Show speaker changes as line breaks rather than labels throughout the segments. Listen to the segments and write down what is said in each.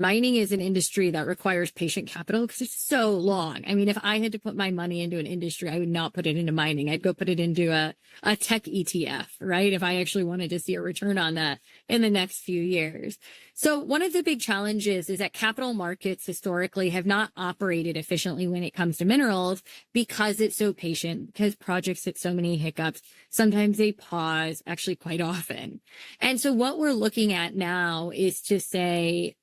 Mining is an industry that requires patient capital because it's so long. I mean, if I had to put my money into an industry, I would not put it into mining. I'd go put it into a tech ETF, right? If I actually wanted to see a return on that in the next few years. So one of the big challenges is that capital markets historically have not operated efficiently when it comes to minerals because it's so patient, because projects hit so many hiccups. Sometimes they pause, actually quite often. And so what we're looking at now is to say,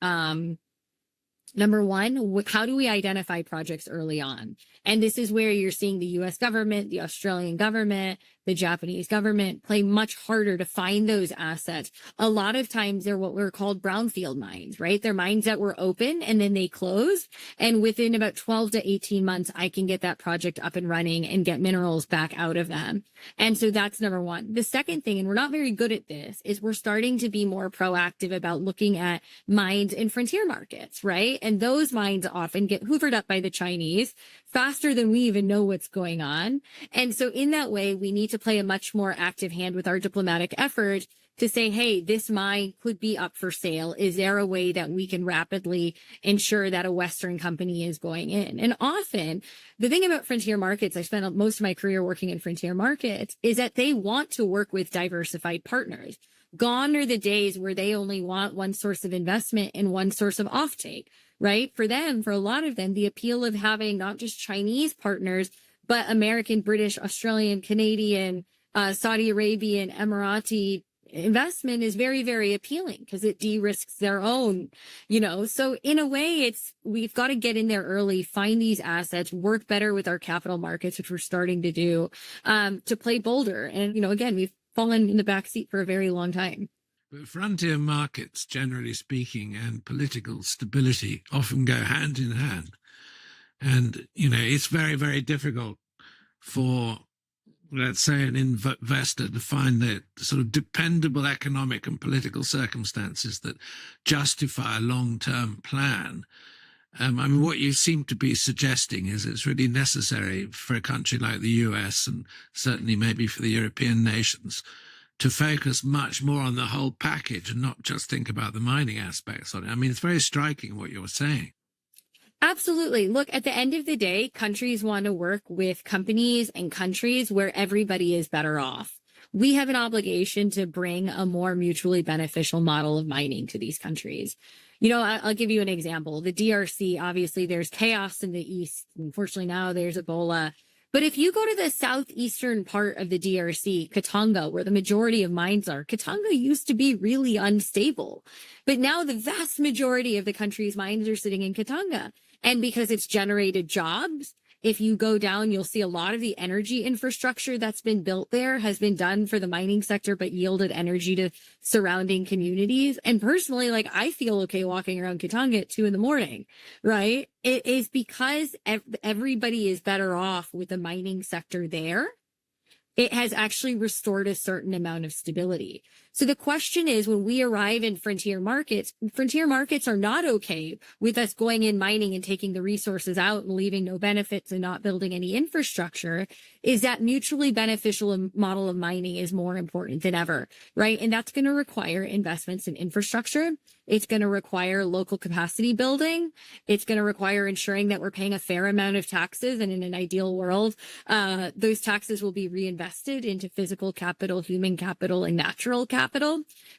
number one, how do we identify projects early on? And this is where you're seeing the US government, the Australian government, the Japanese government play much harder to find those assets. A lot of times they're what we're called brownfield mines, right? They're mines that were open and then they closed. And within about 12 to 18 months, I can get that project up and running and get minerals back out of them. And so that's number one. The second thing, and we're not very good at this, is we're starting to be more proactive about looking at mines in frontier markets, right? And those mines often get hoovered up by the Chinese faster than we even know what's going on. And so in that way, we need to play a much more active hand with our diplomatic effort to say, hey, this mine could be up for sale. Is there a way that we can rapidly ensure that a Western company is going in? And often the thing about frontier markets, I spent most of my career working in frontier markets, is that they want to work with diversified partners. Gone are the days where they only want one source of investment and one source of offtake, right? For them, for a lot of them, the appeal of having not just Chinese partners, but American, British, Australian, Canadian, Saudi Arabian, Emirati investment is very, very appealing because it de-risks their own, So in a way, we've got to get in there early, find these assets, work better with our capital markets, which we're starting to do, to play bolder. And, again, we've fallen in the backseat for a very long time.
But frontier markets, generally speaking, and political stability often go hand in hand. And, it's very, very difficult for, let's say, an investor to find the sort of dependable economic and political circumstances that justify a long-term plan. I mean, what you seem to be suggesting is it's really necessary for a country like the US, and certainly maybe for the European nations, to focus much more on the whole package and not just think about the mining aspects on it. I mean, it's very striking what you're saying.
Absolutely. Look, at the end of the day, countries want to work with companies and countries where everybody is better off. We have an obligation to bring a more mutually beneficial model of mining to these countries. I'll give you an example. The DRC, obviously, there's chaos in the east. Unfortunately, now there's Ebola. But if you go to the southeastern part of the DRC, Katanga, where the majority of mines are, Katanga used to be really unstable. But now the vast majority of the country's mines are sitting in Katanga. And because it's generated jobs, if you go down, you'll see a lot of the energy infrastructure that's been built there has been done for the mining sector, but yielded energy to surrounding communities. And personally, I feel okay walking around Katanga at 2 a.m, right? It is because everybody is better off with the mining sector there. It has actually restored a certain amount of stability. So the question is, when we arrive in frontier markets are not okay with us going in mining and taking the resources out and leaving no benefits and not building any infrastructure. Is that mutually beneficial model of mining is more important than ever, right? And that's going to require investments in infrastructure. It's going to require local capacity building. It's going to require ensuring that we're paying a fair amount of taxes. And in an ideal world, those taxes will be reinvested into physical capital, human capital, and natural capital,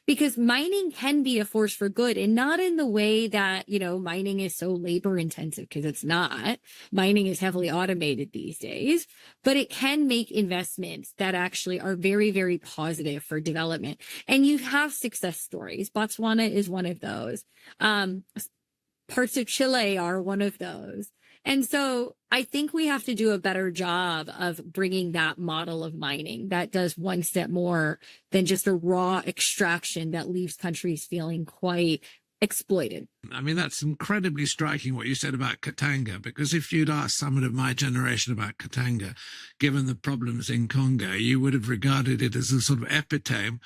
because mining can be a force for good, and not in the way that, mining is so labor intensive, because it's not. Mining is heavily automated these days, but it can make investments that actually are very, very positive for development. And you have success stories. Botswana is one of those. Parts of Chile are one of those. And so I think we have to do a better job of bringing that model of mining that does one step more than just a raw extraction that leaves countries feeling quite exploited.
I mean, that's incredibly striking what you said about Katanga, because if you'd asked someone of my generation about Katanga, given the problems in Congo, you would have regarded it as a sort of epitome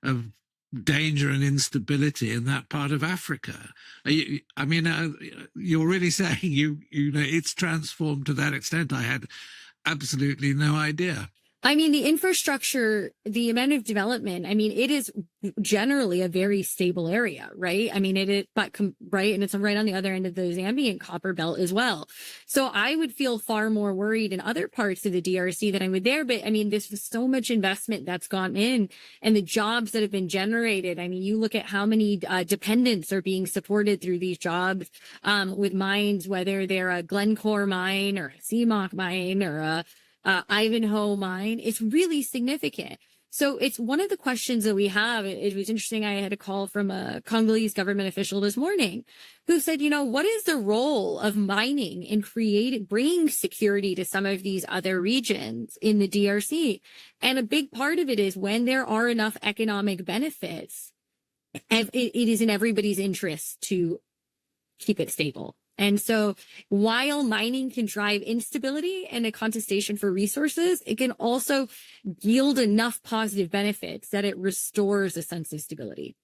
of danger and instability in that part of Africa. You're really saying it's transformed to that extent. I had absolutely no idea.
I mean, the infrastructure, the amount of development, I mean, it is generally a very stable area, right? I mean, right. And it's right on the other end of the Zambian copper belt as well. So I would feel far more worried in other parts of the DRC than I would there. But I mean, there's so much investment that's gone in and the jobs that have been generated. I mean, you look at how many dependents are being supported through these jobs with mines, whether they're a Glencore mine or a CMOC mine or a Ivanhoe mine. It's really significant. So it's one of the questions that we have. It was interesting. I had a call from a Congolese government official this morning who said, what is the role of mining in bringing security to some of these other regions in the DRC? And a big part of it is when there are enough economic benefits, it is in everybody's interest to keep it stable. And so while mining can drive instability and a contestation for resources, it can also yield enough positive benefits that it restores a sense of stability.